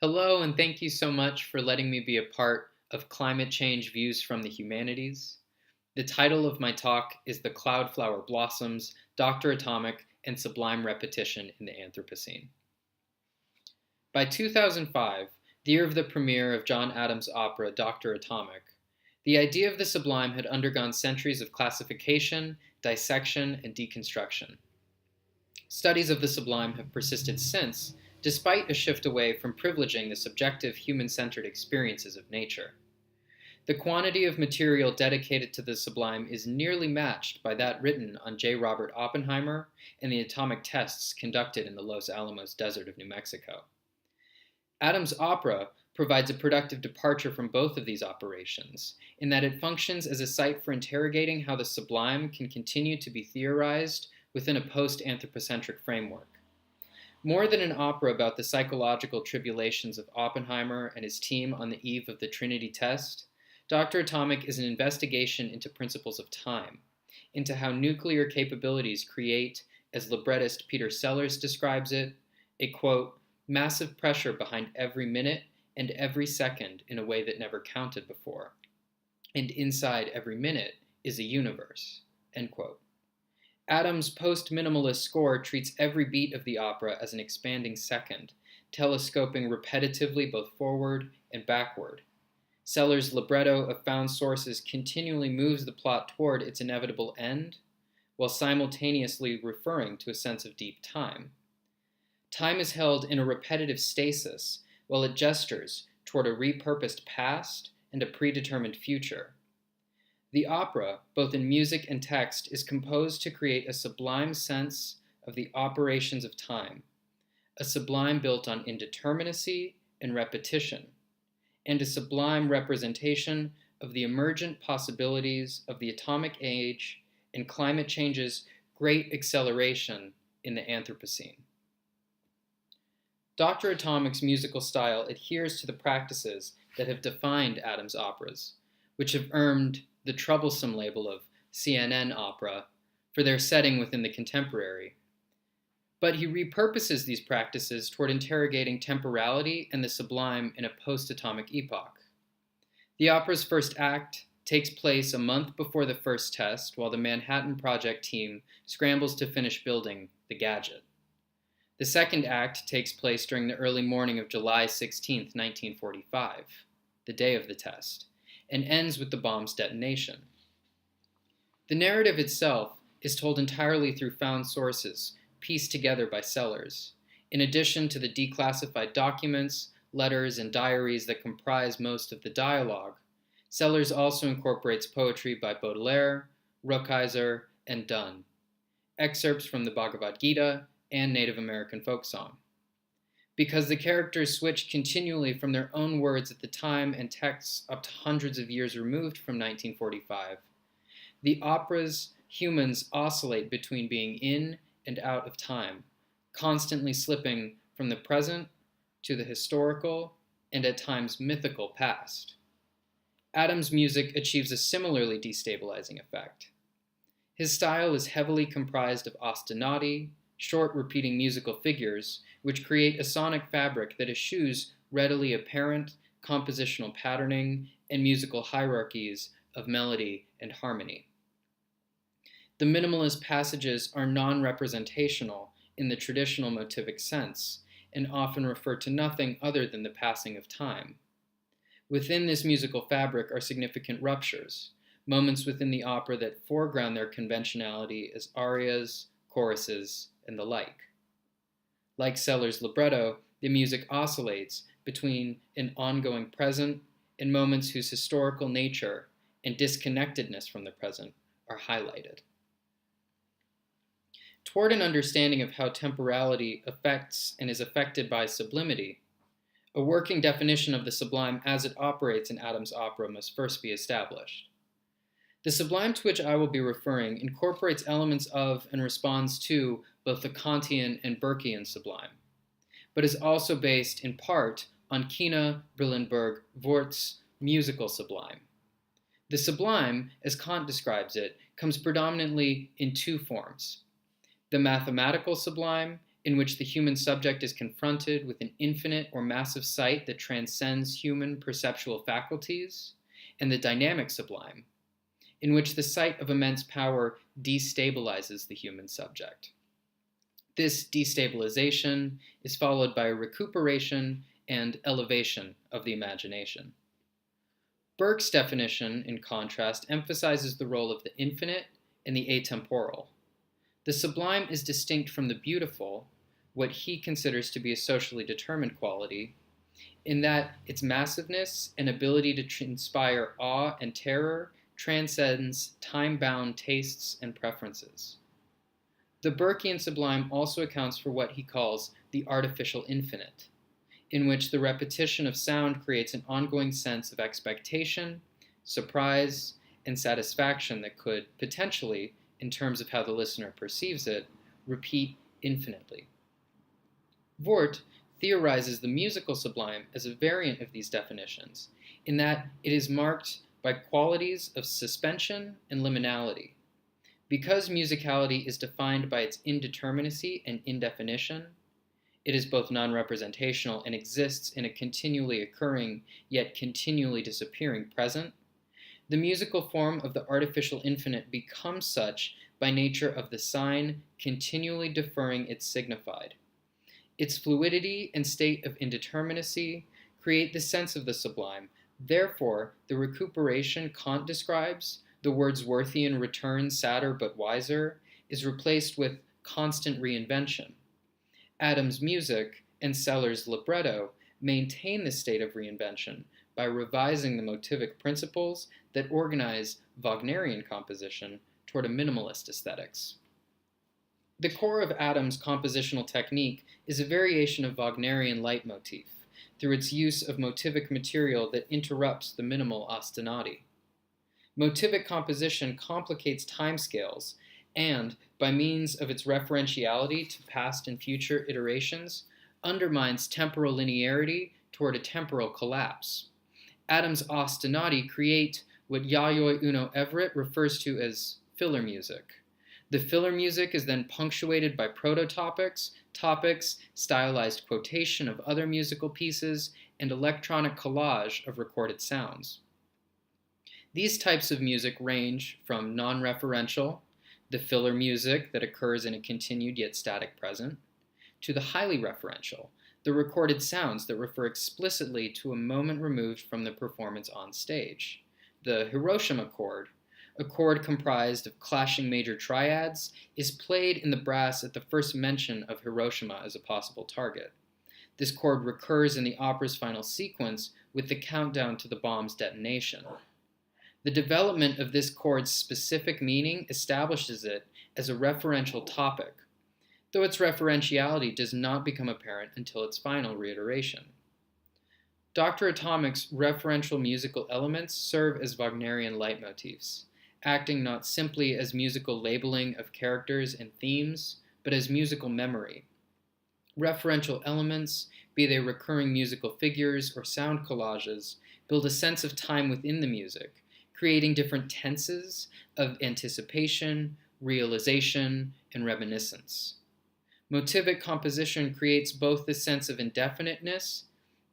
Hello, and thank you so much for letting me be a part of Climate Change Views from the Humanities. The title of my talk is The Cloudflower Blossoms, Dr. Atomic, and Sublime Repetition in the Anthropocene. By 2005, the year of the premiere of John Adams' opera Dr. Atomic, the idea of the sublime had undergone centuries of classification, dissection, and deconstruction. Studies of the sublime have persisted since, despite a shift away from privileging the subjective human-centered experiences of nature. The quantity of material dedicated to the sublime is nearly matched by that written on J. Robert Oppenheimer and the atomic tests conducted in the Los Alamos desert of New Mexico. Adams' opera provides a productive departure from both of these operations, in that it functions as a site for interrogating how the sublime can continue to be theorized within a post-anthropocentric framework. More than an opera about the psychological tribulations of Oppenheimer and his team on the eve of the Trinity test, Dr. Atomic is an investigation into principles of time, into how nuclear capabilities create, as librettist Peter Sellers describes it, a, quote, massive pressure behind every minute and every second in a way that never counted before. And inside every minute is a universe, end quote. Adams' post-minimalist score treats every beat of the opera as an expanding second, telescoping repetitively both forward and backward. Sellers' libretto of found sources continually moves the plot toward its inevitable end, while simultaneously referring to a sense of deep time. Time is held in a repetitive stasis, while it gestures toward a repurposed past and a predetermined future. The opera, both in music and text, is composed to create a sublime sense of the operations of time, a sublime built on indeterminacy and repetition, and a sublime representation of the emergent possibilities of the atomic age and climate change's great acceleration in the Anthropocene. Dr. Atomic's musical style adheres to the practices that have defined Adams' operas, which have earned the troublesome label of CNN opera for their setting within the contemporary. But he repurposes these practices toward interrogating temporality and the sublime in a post-atomic epoch. The opera's first act takes place a month before the first test, while the Manhattan Project team scrambles to finish building the gadget. The second act takes place during the early morning of July 16, 1945, the day of the test, and ends with the bomb's detonation. The narrative itself is told entirely through found sources, pieced together by Sellers, in addition to the declassified documents, letters, and diaries that comprise most of the dialogue. Sellers also incorporates poetry by Baudelaire, Rukeyser, and Donne, excerpts from the Bhagavad Gita and Native American folk song. Because the characters switch continually from their own words at the time and texts up to hundreds of years removed from 1945, the opera's humans oscillate between being in and out of time, constantly slipping from the present to the historical and at times mythical past. Adams' music achieves a similarly destabilizing effect. His style is heavily comprised of ostinati, short repeating musical figures, which create a sonic fabric that eschews readily apparent compositional patterning and musical hierarchies of melody and harmony. The minimalist passages are non-representational in the traditional motivic sense, and often refer to nothing other than the passing of time. Within this musical fabric are significant ruptures, moments within the opera that foreground their conventionality as arias, choruses, and the like. Like Sellers' libretto, the music oscillates between an ongoing present and moments whose historical nature and disconnectedness from the present are highlighted. Toward an understanding of how temporality affects and is affected by sublimity, a working definition of the sublime as it operates in Adams' opera must first be established. The sublime to which I will be referring incorporates elements of and responds to both the Kantian and Burkean sublime, but is also based in part on Kina Brillenberg-Wort's musical sublime. The sublime, as Kant describes it, comes predominantly in two forms: the mathematical sublime in which the human subject is confronted with an infinite or massive sight that transcends human perceptual faculties, and the dynamic sublime, in which the sight of immense power destabilizes the human subject. This destabilization is followed by a recuperation and elevation of the imagination. Burke's definition, in contrast, emphasizes the role of the infinite and the atemporal. The sublime is distinct from the beautiful, what he considers to be a socially determined quality, in that its massiveness and ability to inspire awe and terror transcends time-bound tastes and preferences. The Burkean sublime also accounts for what he calls the artificial infinite, in which the repetition of sound creates an ongoing sense of expectation, surprise, and satisfaction that could potentially, in terms of how the listener perceives it, repeat infinitely. Voort theorizes the musical sublime as a variant of these definitions, in that it is marked by qualities of suspension and liminality. Because musicality is defined by its indeterminacy and indefinition, it is both non-representational and exists in a continually occurring, yet continually disappearing present. The musical form of the artificial infinite becomes such by nature of the sign continually deferring its signified. Its fluidity and state of indeterminacy create the sense of the sublime. Therefore, the recuperation Kant describes, the Wordsworthian return sadder but wiser, is replaced with constant reinvention. Adams' music and Sellers' libretto maintain this state of reinvention by revising the motivic principles that organize Wagnerian composition toward a minimalist aesthetics. The core of Adams' compositional technique is a variation of Wagnerian leitmotif through its use of motivic material that interrupts the minimal ostinati. Motivic composition complicates timescales and, by means of its referentiality to past and future iterations, undermines temporal linearity toward a temporal collapse. Adams' ostinati create what Yayoi Uno Everett refers to as filler music. The filler music is then punctuated by prototopics, topics, stylized quotation of other musical pieces, and electronic collage of recorded sounds. These types of music range from non-referential, the filler music that occurs in a continued yet static present, to the highly referential, the recorded sounds that refer explicitly to a moment removed from the performance on stage. The Hiroshima chord, a chord comprised of clashing major triads, is played in the brass at the first mention of Hiroshima as a possible target. This chord recurs in the opera's final sequence with the countdown to the bomb's detonation. The development of this chord's specific meaning establishes it as a referential topic, though its referentiality does not become apparent until its final reiteration. Dr. Atomic's referential musical elements serve as Wagnerian leitmotifs, acting not simply as musical labeling of characters and themes, but as musical memory. Referential elements, be they recurring musical figures or sound collages, build a sense of time within the music, creating different tenses of anticipation, realization, and reminiscence. Motivic composition creates both the sense of indefiniteness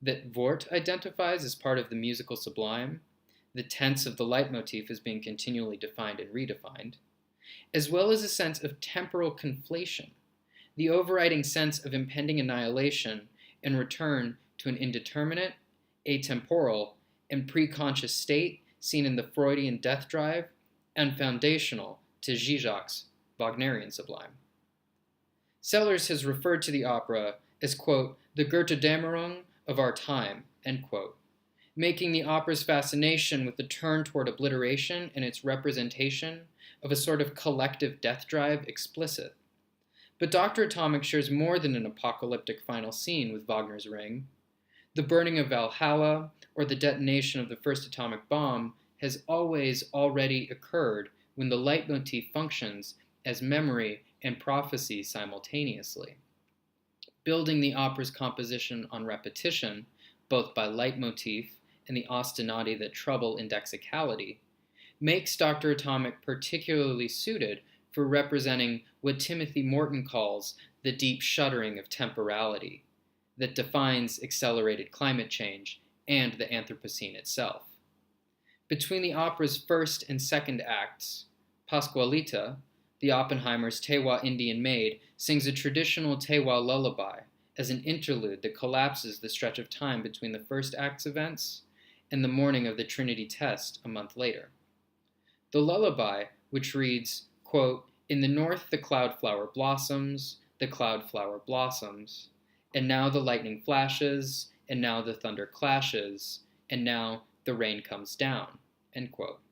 that Voort identifies as part of the musical sublime, the tense of the leitmotif is being continually defined and redefined, as well as a sense of temporal conflation, the overriding sense of impending annihilation and return to an indeterminate, atemporal, and preconscious state seen in the Freudian death drive and foundational to Zizek's Wagnerian sublime. Sellers has referred to the opera as, quote, the Götterdämmerung of our time, end quote, making the opera's fascination with the turn toward obliteration and its representation of a sort of collective death drive explicit. But Dr. Atomic shares more than an apocalyptic final scene with Wagner's Ring. The burning of Valhalla or the detonation of the first atomic bomb has already occurred when the leitmotif functions as memory and prophecy simultaneously. Building the opera's composition on repetition, both by leitmotif and the ostinati that trouble indexicality, makes Dr. Atomic particularly suited for representing what Timothy Morton calls the deep shuddering of temporality that defines accelerated climate change and the Anthropocene itself. Between the opera's first and second acts, Pascualita, the Oppenheimers' Tewa Indian maid, sings a traditional Tewa lullaby as an interlude that collapses the stretch of time between the first act's events and the morning of the Trinity test a month later. The lullaby, which reads, quote, "In the north the cloudflower blossoms, and now the lightning flashes, and now the thunder clashes, and now the rain comes down," end quote.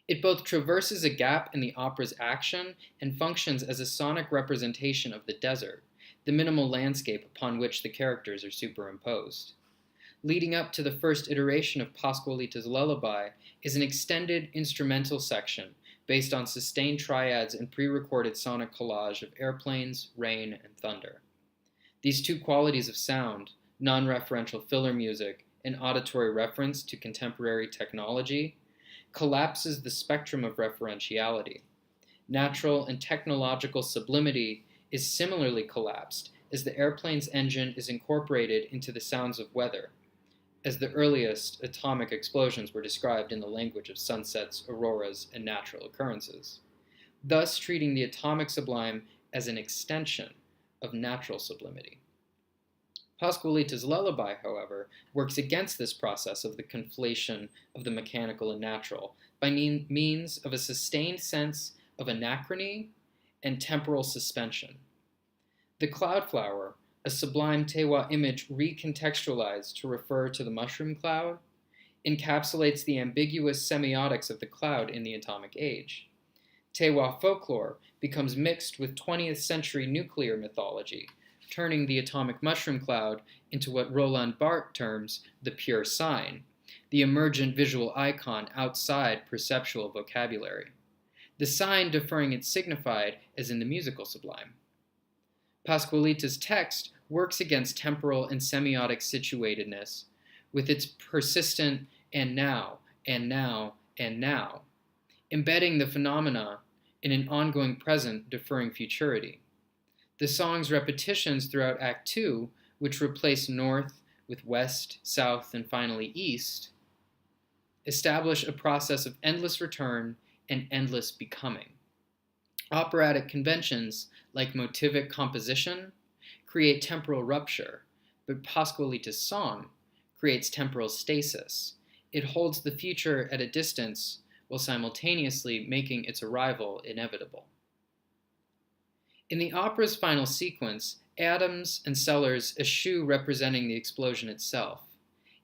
It both traverses a gap in the opera's action and functions as a sonic representation of the desert, the minimal landscape upon which the characters are superimposed. Leading up to the first iteration of Pascualita's lullaby is an extended instrumental section based on sustained triads and pre-recorded sonic collage of airplanes, rain, and thunder. These two qualities of sound, non-referential filler music and auditory reference to contemporary technology, collapses the spectrum of referentiality. Natural and technological sublimity is similarly collapsed as the airplane's engine is incorporated into the sounds of weather, as the earliest atomic explosions were described in the language of sunsets, auroras, and natural occurrences, thus treating the atomic sublime as an extension of natural sublimity. Pascualita's lullaby, however, works against this process of the conflation of the mechanical and natural by means of a sustained sense of anachrony and temporal suspension. The Cloudflower, a sublime Tewa image recontextualized to refer to the mushroom cloud, encapsulates the ambiguous semiotics of the cloud in the atomic age. Tewa folklore becomes mixed with 20th century nuclear mythology, turning the atomic mushroom cloud into what Roland Barthes terms the pure sign, the emergent visual icon outside perceptual vocabulary, the sign deferring its signified as in the musical sublime. Pascualita's text works against temporal and semiotic situatedness with its persistent and now, and now, and now, embedding the phenomena in an ongoing present deferring futurity. The song's repetitions throughout Act 2, which replace north with west, south, and finally east, establish a process of endless return and endless becoming. Operatic conventions, like motivic composition, create temporal rupture, but Pascualita's song creates temporal stasis. It holds the future at a distance while simultaneously making its arrival inevitable. In the opera's final sequence, Adams and Sellers eschew representing the explosion itself.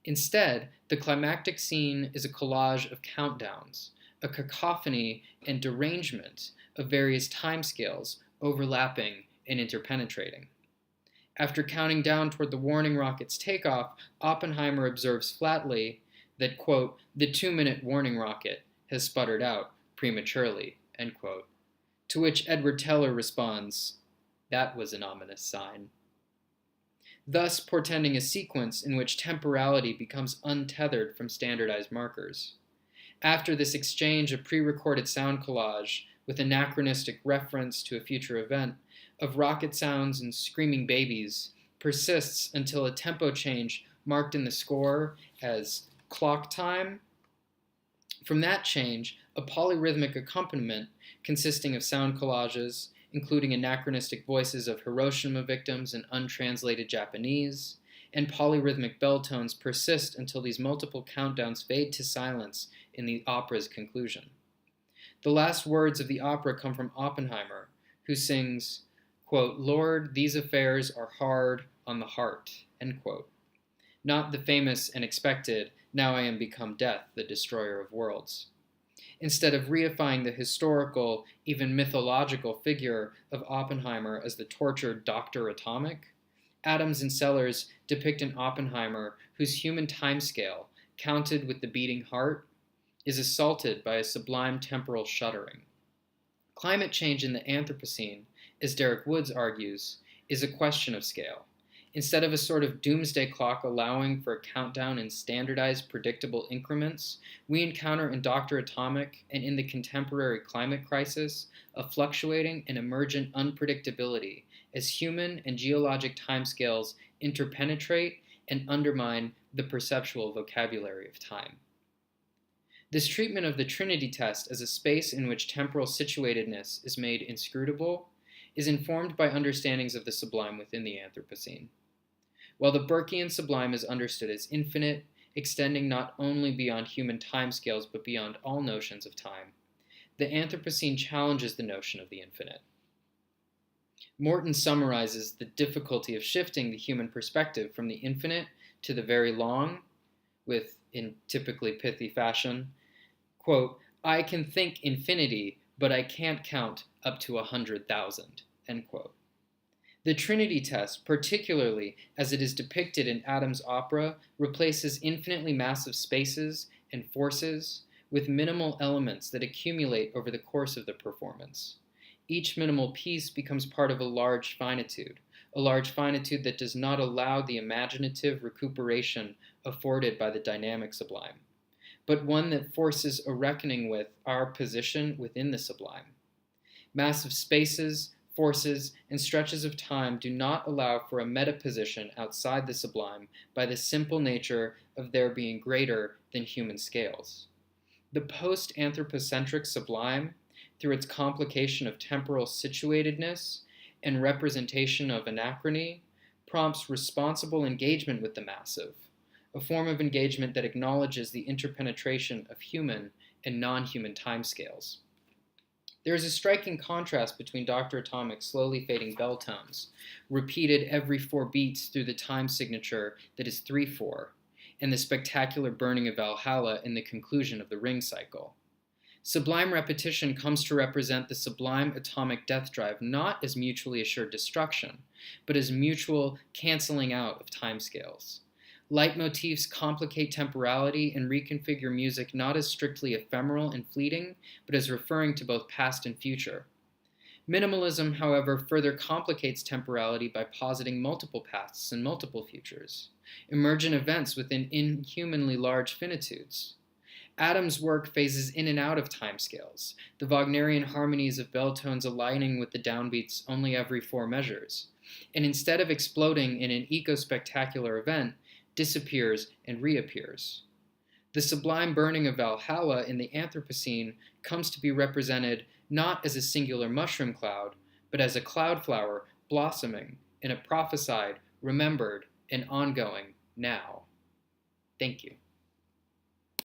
Instead, the climactic scene is a collage of countdowns, a cacophony and derangement of various timescales overlapping and interpenetrating. After counting down toward the warning rocket's takeoff, Oppenheimer observes flatly that, quote, "the 2-minute warning rocket has sputtered out prematurely," end quote. To which Edward Teller responds, "That was an ominous sign," thus portending a sequence in which temporality becomes untethered from standardized markers. After this exchange of pre-recorded sound collage with anachronistic reference to a future event of rocket sounds and screaming babies persists until a tempo change marked in the score as clock time. From that change, a polyrhythmic accompaniment consisting of sound collages, including anachronistic voices of Hiroshima victims in untranslated Japanese, and polyrhythmic bell tones persist until these multiple countdowns fade to silence in the opera's conclusion. The last words of the opera come from Oppenheimer, who sings, quote, "Lord, these affairs are hard on the heart," end quote. Not the famous and expected, "Now I am become death, the destroyer of worlds." Instead of reifying the historical, even mythological figure of Oppenheimer as the tortured Dr. Atomic, Adams and Sellers depict an Oppenheimer whose human timescale, counted with the beating heart, is assaulted by a sublime temporal shuddering. Climate change in the Anthropocene, as Derek Woods argues, is a question of scale. Instead of a sort of doomsday clock allowing for a countdown in standardized, predictable increments, we encounter in Dr. Atomic and in the contemporary climate crisis a fluctuating and emergent unpredictability as human and geologic timescales interpenetrate and undermine the perceptual vocabulary of time. This treatment of the Trinity test as a space in which temporal situatedness is made inscrutable is informed by understandings of the sublime within the Anthropocene. While the Burkean sublime is understood as infinite, extending not only beyond human timescales but beyond all notions of time, the Anthropocene challenges the notion of the infinite. Morton summarizes the difficulty of shifting the human perspective from the infinite to the very long, with, in typically pithy fashion, quote, "I can think infinity, but I can't count up to 100,000, end quote. The Trinity test, particularly as it is depicted in Adam's opera, replaces infinitely massive spaces and forces with minimal elements that accumulate over the course of the performance. Each minimal piece becomes part of a large finitude that does not allow the imaginative recuperation afforded by the dynamic sublime, but one that forces a reckoning with our position within the sublime. Massive spaces, forces, and stretches of time do not allow for a metaposition outside the sublime by the simple nature of their being greater than human scales. The post-anthropocentric sublime, through its complication of temporal situatedness and representation of anachrony, prompts responsible engagement with the massive, a form of engagement that acknowledges the interpenetration of human and non-human timescales. There is a striking contrast between Dr. Atomic's slowly fading bell tones, repeated every 4 beats through the time signature that is 3/4, and the spectacular burning of Valhalla in the conclusion of the ring cycle. Sublime repetition comes to represent the sublime atomic death drive not as mutually assured destruction, but as mutual canceling out of timescales. Leitmotifs complicate temporality and reconfigure music not as strictly ephemeral and fleeting, but as referring to both past and future. Minimalism, however, further complicates temporality by positing multiple pasts and multiple futures, emergent events within inhumanly large finitudes. Adam's work phases in and out of timescales, the Wagnerian harmonies of bell tones aligning with the downbeats only every 4 measures, and instead of exploding in an eco-spectacular event, disappears and reappears. The sublime burning of Valhalla in the Anthropocene comes to be represented not as a singular mushroom cloud, but as a cloudflower blossoming in a prophesied, remembered, and ongoing now. Thank you.